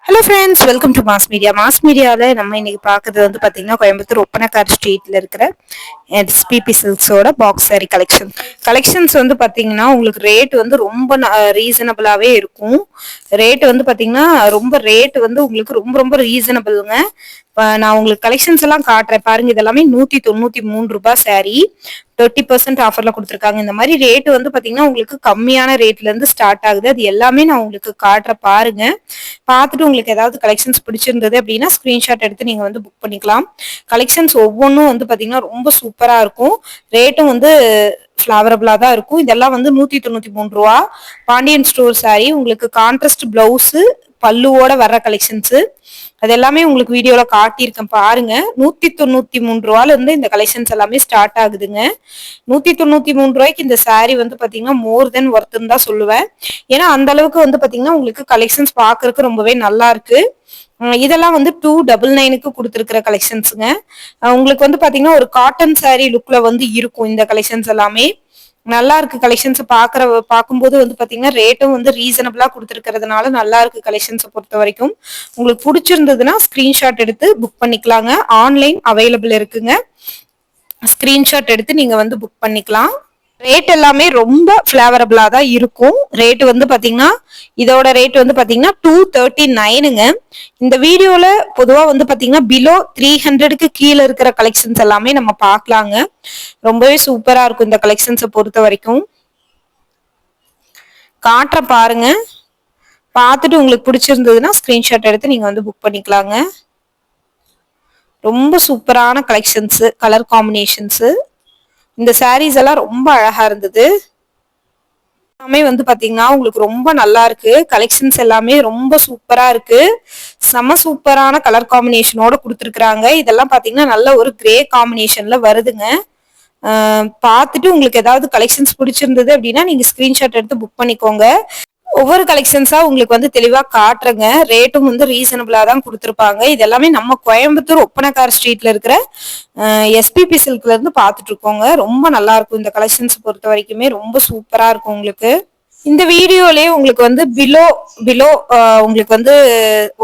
Hello friends, welcome to mass media. Mass மீடியாவில் நம்ம இன்னைக்கு பார்க்கறது வந்து பார்த்தீங்கன்னா கோயம்புத்தூர் ஒப்பனக்கார் ஸ்ட்ரீட்ல இருக்கிற எஸ்பிபி சில்க்ஸோட பாக்ஸ் சாரி கலெக்ஷன்ஸ் வந்து பார்த்தீங்கன்னா உங்களுக்கு ரேட் வந்து ரொம்ப ரீசனபிளாகவே இருக்கும். ரேட் வந்து பார்த்தீங்கன்னா ரேட் வந்து உங்களுக்கு ரொம்ப ரொம்ப ரீசனபிளுங்க. நான் உங்களுக்கு கலெக்ஷன்ஸ் எல்லாம் காட்டுறேன் பாருங்க. இதெல்லாமே 193 ரூபாய் சாரி, 30% ஆஃபர்ல கொடுத்துருக்காங்க. இந்த மாதிரி ரேட் வந்து பாத்தீங்கன்னா உங்களுக்கு கம்மியான ரேட்ல இருந்து ஸ்டார்ட் ஆகுது. அது எல்லாமே நான் உங்களுக்கு காட்டுற பாருங்க. பார்த்துட்டு உங்களுக்கு ஏதாவது கலெக்ஷன்ஸ் பிடிச்சிருந்தது அப்படின்னா ஸ்கிரீன்ஷாட் எடுத்து நீங்க வந்து புக் பண்ணிக்கலாம். கலெக்ஷன்ஸ் ஒவ்வொன்றும் வந்து பாத்தீங்கன்னா ரொம்ப சூப்பரா இருக்கும். ரேட்டும் வந்து ஃபிளவரபிளா தான் இருக்கும். இதெல்லாம் வந்து 193 ரூபா. பாண்டியன் ஸ்டோர் சாரி, உங்களுக்கு கான்ட்ராஸ்ட் பிளவுஸ் பல்லுவோட வர்ற கலெக்ஷன்ஸ் அது எல்லாமே உங்களுக்கு வீடியோல காட்டியிருக்கேன் பாருங்க. 193 ரூபால இருந்து இந்த கலெக்ஷன்ஸ் எல்லாமே ஸ்டார்ட் ஆகுதுங்க. 193 ரூபாய்க்கு இந்த சாரி வந்து பாத்தீங்கன்னா மோர் தென் ஒர்த்துன்னு தான் சொல்லுவேன். ஏன்னா அந்த அளவுக்கு வந்து பாத்தீங்கன்னா உங்களுக்கு கலெக்ஷன்ஸ் பாக்குறதுக்கு ரொம்பவே நல்லா இருக்கு. இதெல்லாம் வந்து 299க்கு கொடுத்துருக்கிற கலெக்ஷன்ஸுங்க. உங்களுக்கு வந்து பாத்தீங்கன்னா ஒரு காட்டன் சாரி லுக்ல வந்து இருக்கும் இந்த கலெக்ஷன்ஸ் எல்லாமே. நல்லா இருக்கு கலெக்ஷன்ஸ் பார்க்கும்போது வந்து பாத்தீங்கன்னா ரேட்டும் வந்து ரீசனபிளா கொடுத்துருக்கிறதுனால நல்லா இருக்கு கலெக்ஷன்ஸை பொறுத்த வரைக்கும். உங்களுக்கு பிடிச்சிருந்ததுன்னா ஸ்கிரீன்ஷாட் எடுத்து புக் பண்ணிக்கலாங்க. ஆன்லைன் அவைலபிள் இருக்குங்க. ஸ்கிரீன்ஷாட் எடுத்து நீங்க வந்து புக் பண்ணிக்கலாம். ரேட் எல்லாமே ரொம்ப ஃபிளவரபிளா தான் இருக்கும். ரேட் வந்து பாத்தீங்கன்னா இதோட ரேட் வந்து பாத்தீங்கன்னா 239ங்க. இந்த வீடியோல பொதுவா வந்து பாத்தீங்கன்னா பிலோ 300க்கு கீழே இருக்கிற கலெக்ஷன்ஸ் எல்லாமே நம்ம பார்க்கலாங்க. ரொம்பவே சூப்பரா இருக்கும் இந்த கலெக்ஷன்ஸை பொறுத்த வரைக்கும். காட்டுற பாருங்க. பார்த்துட்டு உங்களுக்கு பிடிச்சிருந்ததுன்னா ஸ்கிரீன்ஷாட் எடுத்து நீங்க வந்து புக் பண்ணிக்கலாங்க. ரொம்ப சூப்பரான கலெக்ஷன்ஸ், கலர் காம்பினேஷன்ஸ். இந்த சாரீஸ் எல்லாம் ரொம்ப அழகா இருந்தது. எல்லாமே வந்து பாத்தீங்கன்னா உங்களுக்கு ரொம்ப நல்லா இருக்கு. கலெக்ஷன்ஸ் எல்லாமே ரொம்ப சூப்பரா இருக்கு. செம சூப்பரான கலர் காம்பினேஷனோட கொடுத்துருக்காங்க. இதெல்லாம் பாத்தீங்கன்னா நல்ல ஒரு கிரே காம்பினேஷன்ல வருதுங்க. பார்த்துட்டு உங்களுக்கு ஏதாவது கலெக்ஷன்ஸ் பிடிச்சிருந்தது அப்படின்னா நீங்க ஸ்கிரீன்ஷாட் எடுத்து புக் பண்ணிக்கோங்க. ஒவ்வொரு கலெக்ஷன்ஸா உங்களுக்கு வந்து தெளிவா காட்டுறங்க. ரேட்டும் வந்து ரீசனபிளா தான் கொடுத்துருப்பாங்க. இது எல்லாமே நம்ம கோயம்புத்தூர் ஒப்பனக்கார் ஸ்ட்ரீட்ல இருக்கிற எஸ்பிபி சில்க்ல இருந்து பாத்துட்டு இருக்கோங்க. ரொம்ப நல்லா இருக்கும் இந்த கலெக்ஷன்ஸ் பொறுத்த வரைக்குமே ரொம்ப சூப்பரா இருக்கும் உங்களுக்கு. இந்த வீடியோலயே உங்களுக்கு வந்து பிலோ உங்களுக்கு வந்து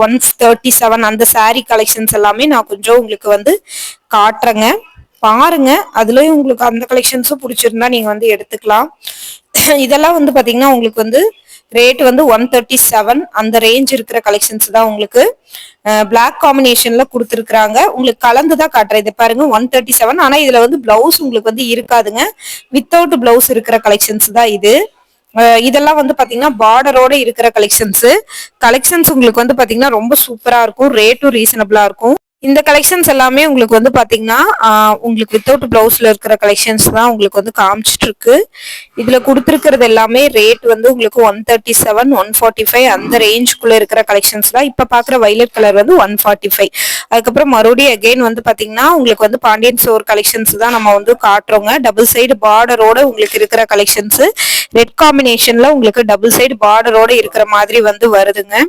137 அந்த சாரி கலெக்ஷன்ஸ் எல்லாமே நான் கொஞ்சம் உங்களுக்கு வந்து காட்டுறேங்க. பாருங்க. அதுலயும் உங்களுக்கு அந்த கலெக்ஷன்ஸும் பிடிச்சிருந்தா நீங்க வந்து எடுத்துக்கலாம். இதெல்லாம் வந்து பாத்தீங்கன்னா உங்களுக்கு வந்து ரேட் வந்து 137 அந்த ரேஞ்ச் இருக்கிற கலெக்ஷன்ஸ் தான் உங்களுக்கு பிளாக் காம்பினேஷன்ல கொடுத்துருக்காங்க. உங்களுக்கு கலந்துதான் காட்டுறேன். இதை பாருங்க 137. ஆனா இதுல வந்து பிளவுஸ் உங்களுக்கு வந்து இருக்காதுங்க. வித்தவுட் பிளவுஸ் இருக்கிற கலெக்ஷன்ஸ் தான் இது. இதெல்லாம் வந்து பாத்தீங்கன்னா பார்டரோட இருக்கிற கலெக்ஷன்ஸ் உங்களுக்கு வந்து பாத்தீங்கன்னா ரொம்ப சூப்பரா இருக்கும். ரேட்டும் ரீசனபிளா இருக்கும். இந்த கலெக்ஷன்ஸ் எல்லாமே உங்களுக்கு வந்து பாத்தீங்கன்னா உங்களுக்கு வித்தவுட் பிளவுஸ்ல இருக்கிற கலெக்ஷன்ஸ் தான் உங்களுக்கு வந்து காமிச்சிட்டு இருக்கு. இதுல கொடுத்துருக்கிறது எல்லாமே ரேட் வந்து உங்களுக்கு 137, 145 அந்த ரேஞ்சுக்குள்ள இருக்கிற கலெக்ஷன்ஸ் தான். இப்ப பாக்குற வைலட் கலர் வந்து 145. அதுக்கப்புறம் மறுபடியும் அகைன் வந்து பாத்தீங்கன்னா உங்களுக்கு வந்து பாண்டியன் ஸ்டோர் கலெக்ஷன்ஸ் தான் நம்ம வந்து காட்டுறோங்க. டபுள் சைடு பார்டரோட உங்களுக்கு இருக்கிற கலெக்ஷன்ஸ் ரெட் காம்பினேஷன்ல உங்களுக்கு டபுள் சைடு பார்டரோட இருக்கிற மாதிரி வந்து வருதுங்க.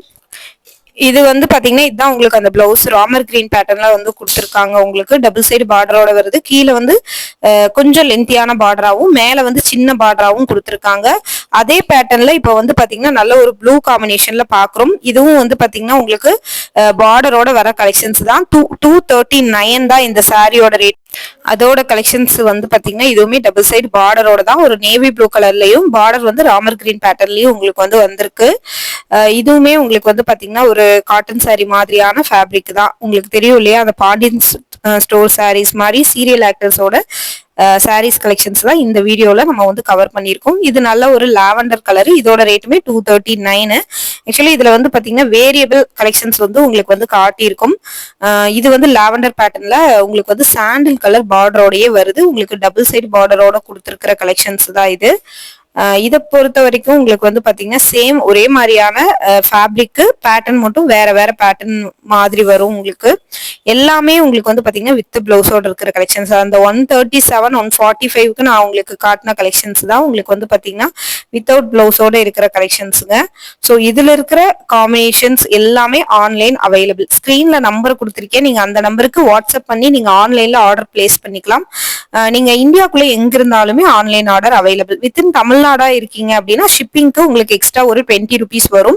இது வந்து பாத்தீங்கன்னா இதுதான் உங்களுக்கு அந்த பிளவுஸ் ராமர் கிரீன் பேட்டர்ன்ல வந்து கொடுத்துருக்காங்க. உங்களுக்கு டபுள் சைடு பார்டரோட வருது. கீழே வந்து கொஞ்சம் லென்த்தியான பார்டராவும் மேல வந்து சின்ன பார்டராவும் கொடுத்துருக்காங்க. அதே பேட்டர்ன்ல இப்ப வந்து பாத்தீங்கன்னா நல்ல ஒரு ப்ளூ காம்பினேஷன்ல பாக்குறோம். இதுவும் வந்து பாத்தீங்கன்னா உங்களுக்கு பார்டரோட வர கலெக்ஷன்ஸ் தான். 239 தான் இந்த சாரியோட ரேட். அதோட கலெக்ஷன்ஸ் வந்து பாத்தீங்கன்னா இதுவுமே டபுள் சைடு பார்டரோட தான். ஒரு நேவி ப்ளூ கலர்லயும் பார்டர் வந்து ராமர் கிரீன் பேட்டர்ன்லயும் உங்களுக்கு வந்து வந்திருக்கு. இதுவுமே உங்களுக்கு வந்து பாத்தீங்கன்னா ஒரு காட்டன் சாரி மாதிரியான ஃபேப்ரிக் தான். உங்களுக்கு தெரியும் இல்லையா, அந்த பாண்டியன் ஸ்டோர் சாரீஸ் மாதிரி சீரியல் ஆக்டர்ஸோட சாரீஸ் கலெக்ஷன்ஸ் தான் இந்த வீடியோல நம்ம வந்து கவர் பண்ணியிருக்கோம். இது நல்ல ஒரு லாவெண்டர் கலர். இதோட ரேட்டுமே 239. ஆக்சுவலி இதுல வந்து பாத்தீங்கன்னா வேரியபிள் கலெக்ஷன்ஸ் வந்து உங்களுக்கு வந்து காட்டியிருக்கும். இது வந்து லாவெண்டர் பேட்டர்ன்ல உங்களுக்கு வந்து சாண்டில் கலர் பார்டரோடயே வருது. உங்களுக்கு டபுள் சைடு பார்டரோட கொடுத்துருக்கிற கலெக்ஷன்ஸ் தான் இது. இதை பொறுத்த வரைக்கும் உங்களுக்கு வந்து பாத்தீங்கன்னா சேம் ஒரே மாதிரியான ஃபேப்ரிக் பேட்டர்ன் மட்டும் வேற வேற பேட்டர்ன் மாதிரி வரும். உங்களுக்கு எல்லாமே உங்களுக்கு வந்து பாத்தீங்கன்னா வித் பிளவுஸோட இருக்கிற கலெக்ஷன்ஸ். அந்த 137, 145க்கு நான் உங்களுக்கு காட்டின கலெக்ஷன்ஸ் தான் உங்களுக்கு வந்து பாத்தீங்கன்னா வித்தவுட் பிளவுஸோட இருக்கிற கலெக்ஷன்ஸுங்க. ஸோ இதுல இருக்கிற காம்பினேஷன்ஸ் எல்லாமே ஆன்லைன் அவைலபிள். ஸ்கிரீன்ல நம்பர் கொடுத்துருக்கேன். நீங்க அந்த நம்பருக்கு வாட்ஸ்அப் பண்ணி நீங்க ஆன்லைன்ல ஆர்டர் பிளேஸ் பண்ணிக்கலாம். நீங்க இந்தியாக்குள்ள எங்க இருந்தாலுமே online order available. Within Tamil தமிழ்நாடா இருக்கீங்க அப்படின்னா ஷிப்பிங்க்கு உங்களுக்கு எக்ஸ்ட்ரா ஒரு 20 ருபீஸ் வரும்.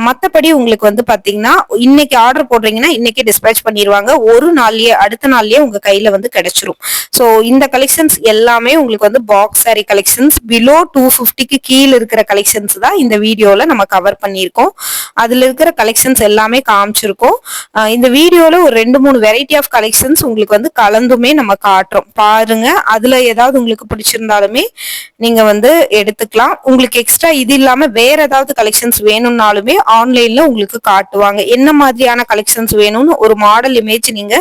மத்தபடி உங்களுக்கு வந்து பாத்தீங்கன்னா இன்னைக்கு ஆர்டர் போடுறீங்கன்னா இன்னைக்கே டிஸ்பேச் பண்ணிடுவாங்க. ஒரு நாள்லயே அடுத்த நாள்லயே உங்க கையில வந்து கிடைச்சிரும். ஸோ இந்த கலெக்ஷன்ஸ் எல்லாமே உங்களுக்கு வந்து பாக்ஸ் சாரி கலெக்ஷன்ஸ் பிலோ 250க்கு கீழே இருக்கிற கலெக்ஷன்ஸ் தான் இந்த வீடியோல நம்ம கவர் பண்ணியிருக்கோம். அதுல இருக்கிற கலெக்ஷன்ஸ் எல்லாமே காமிச்சிருக்கோம். இந்த வீடியோல ஒரு 2-3 வெரைட்டி ஆஃப் கலெக்ஷன்ஸ் உங்களுக்கு வந்து கலந்துமே நம்ம காட்டுறோம். பாருங்க, அதுல ஏதாவது உங்களுக்கு பிடிச்சிருந்தாலுமே நீங்க வந்து எடுத்துக்கலாம். உங்களுக்கு எக்ஸ்ட்ரா இது இல்லாம வேற ஏதாவது கலெக்ஷன்ஸ் வேணும்னாலுமே ஆன்லைன்ல உங்களுக்கு காட்டுவாங்க. என்ன மாதிரியான கலெக்ஷன்ஸ் வேணும்னு ஒரு மாடல் இமேஜ் நீங்க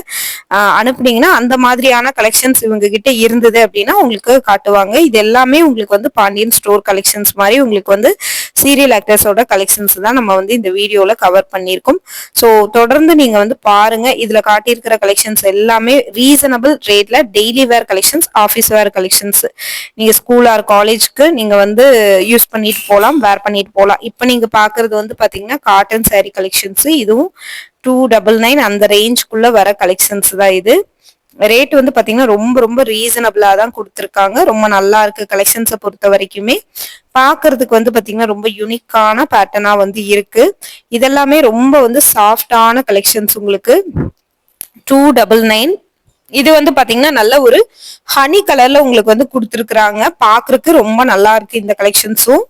அனுப்புனீங்கன்னா அந்த மாதிரியான கலெக்ஷன்ஸ் இவங்க கிட்ட இருந்தது அப்படின்னா உங்களுக்கு காட்டுவாங்க. இது எல்லாமே உங்களுக்கு வந்து பாண்டியன் ஸ்டோர் கலெக்ஷன்ஸ் மாதிரி உங்களுக்கு வந்து சீரியல் ஆக்டர்ஸோட கலெக்ஷன்ஸ் தான் நம்ம வந்து இந்த வீடியோல கவர் பண்ணியிருக்கோம். ஸோ தொடர்ந்து நீங்க வந்து பாருங்க. இதுல காட்டியிருக்கிற கலெக்ஷன்ஸ் எல்லாமே ரீசனபிள் ரேட்ல டெய்லி வேர் கலெக்ஷன்ஸ், ஆஃபீஸ் வேர் கலெக்ஷன்ஸ், நீங்க ஸ்கூல் ஆர் காலேஜ்க்கு நீங்க வந்து யூஸ் பண்ணிட்டு போகலாம், வேர் பண்ணிட்டு போகலாம். இப்போ நீங்க பாக்குறது வந்து பாத்தீங்கன்னா காட்டன் சாரி கலெக்ஷன்ஸ். இதுவும் 299 அந்த ரேஞ்சுக்குள்ள வர கலெக்ஷன்ஸ் தான் இது. ரேட் வந்து பாத்தீங்கன்னா ரொம்ப ரொம்ப ரீசனபிளா தான் கொடுத்துருக்காங்க. ரொம்ப நல்லா இருக்கு கலெக்ஷன்ஸை பொறுத்த வரைக்குமே. பாக்குறதுக்கு வந்து பாத்தீங்கன்னா ரொம்ப யூனிக்கான பேட்டர்னா வந்து இருக்கு. இதெல்லாமே ரொம்ப வந்து சாஃப்டான கலெக்ஷன்ஸ். உங்களுக்கு 299. இது வந்து பாத்தீங்கன்னா நல்ல ஒரு ஹனி கலர்ல உங்களுக்கு வந்து கொடுத்துருக்காங்க. பாக்குறதுக்கு ரொம்ப நல்லா இருக்கு இந்த கலெக்ஷன்ஸும்.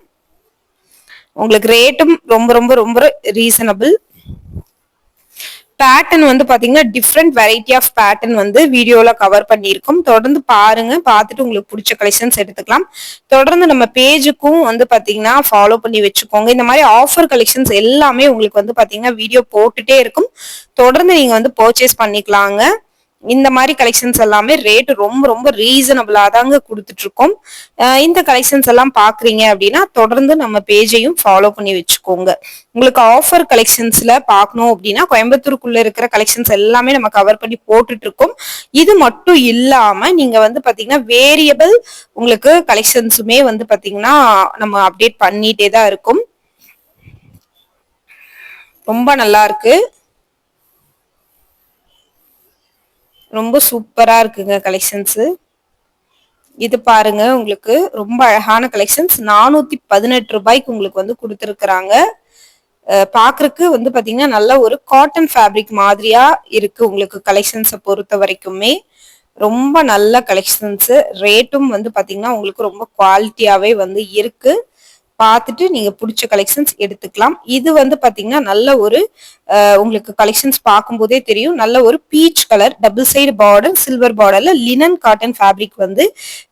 உங்களுக்கு ரேட்டும் ரொம்ப ரொம்ப ரொம்ப ரீசனபிள். பேட்டர்ன் வந்து பாத்தீங்கன்னா டிஃப்ரெண்ட் வெரைட்டி ஆஃப் பேட்டர்ன் வந்து வீடியோல கவர் பண்ணியிருக்கோம். தொடர்ந்து பாருங்க, பார்த்துட்டு உங்களுக்கு பிடிச்ச கலெக்ஷன்ஸ் எடுத்துக்கலாம். தொடர்ந்து நம்ம பேஜுக்கும் வந்து பாத்தீங்கன்னா ஃபாலோ பண்ணி வச்சுக்கோங்க. இந்த மாதிரி ஆஃபர் கலெக்ஷன்ஸ் எல்லாமே உங்களுக்கு வந்து பாத்தீங்கன்னா வீடியோ போட்டுட்டே இருக்கும். தொடர்ந்து நீங்க வந்து பர்ச்சேஸ் பண்ணிக்கலாங்க. இந்த மாதிரி கலெக்ஷன்ஸ் எல்லாமே ரேட் ரொம்ப ரொம்ப ரீசனபிளா தாங்க கொடுத்துட்டு இருக்கோம். இந்த கலெக்ஷன்ஸ் எல்லாம் பாக்குறீங்க அப்படின்னா தொடர்ந்து நம்ம பேஜையும் ஃபாலோ பண்ணி வச்சுக்கோங்க. உங்களுக்கு ஆஃபர் கலெக்ஷன்ஸ்ல பார்க்கணும் அப்படின்னா கோயம்புத்தூருக்குள்ள இருக்கிற கலெக்ஷன்ஸ் எல்லாமே நம்ம கவர் பண்ணி போட்டுட்டு இருக்கோம். இது மட்டும் இல்லாம நீங்க வந்து பாத்தீங்கன்னா வேரியபிள் உங்களுக்கு கலெக்ஷன்ஸுமே வந்து பாத்தீங்கன்னா நம்ம அப்டேட் பண்ணிட்டே தான் இருக்கும். ரொம்ப நல்லா இருக்கு, ரொம்ப சூப்பரா இருக்குங்க கலெக்ஷன்ஸ். இது பாருங்க, உங்களுக்கு ரொம்ப அழகான கலெக்ஷன்ஸ் 418 ரூபாய்க்கு உங்களுக்கு வந்து கொடுத்துருக்குறாங்க. பாக்குறதுக்கு வந்து பாத்தீங்கன்னா நல்ல ஒரு காட்டன் ஃபேப்ரிக் மாதிரியா இருக்கு. உங்களுக்கு கலெக்ஷன்ஸை பொறுத்த வரைக்குமே ரொம்ப நல்ல கலெக்ஷன்ஸ். ரேட்டும் வந்து பாத்தீங்கன்னா உங்களுக்கு ரொம்ப குவாலிட்டியாவே வந்து இருக்கு. பார்த்துட்டு நீங்க பிடிச்ச கலெக்ஷன்ஸ் எடுத்துக்கலாம். இது வந்து பாத்தீங்கன்னா நல்ல ஒரு உங்களுக்கு கலெக்ஷன்ஸ் பார்க்கும்போதே தெரியும். நல்ல ஒரு peach colour double side border silver பார்டர்ல லினன் காட்டன் ஃபேப்ரிக் வந்து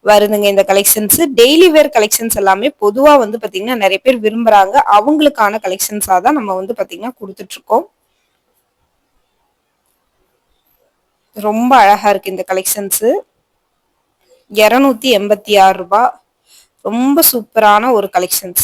வருதுங்க இந்த கலெக்ஷன்ஸ். டெய்லி வேர் கலெக்ஷன்ஸ் எல்லாமே பொதுவா வந்து பாத்தீங்கன்னா நிறைய பேர் விரும்புறாங்க. அவங்களுக்கான கலெக்ஷன்ஸா தான் நம்ம வந்து பாத்தீங்கன்னா கொடுத்துட்டு இருக்கோம். ரொம்ப அழகா இருக்கு இந்த கலெக்ஷன்ஸ். 286 ரூபாய். ரொம்ப சூப்பரான ஒரு கலெக்ஷன்ஸ்.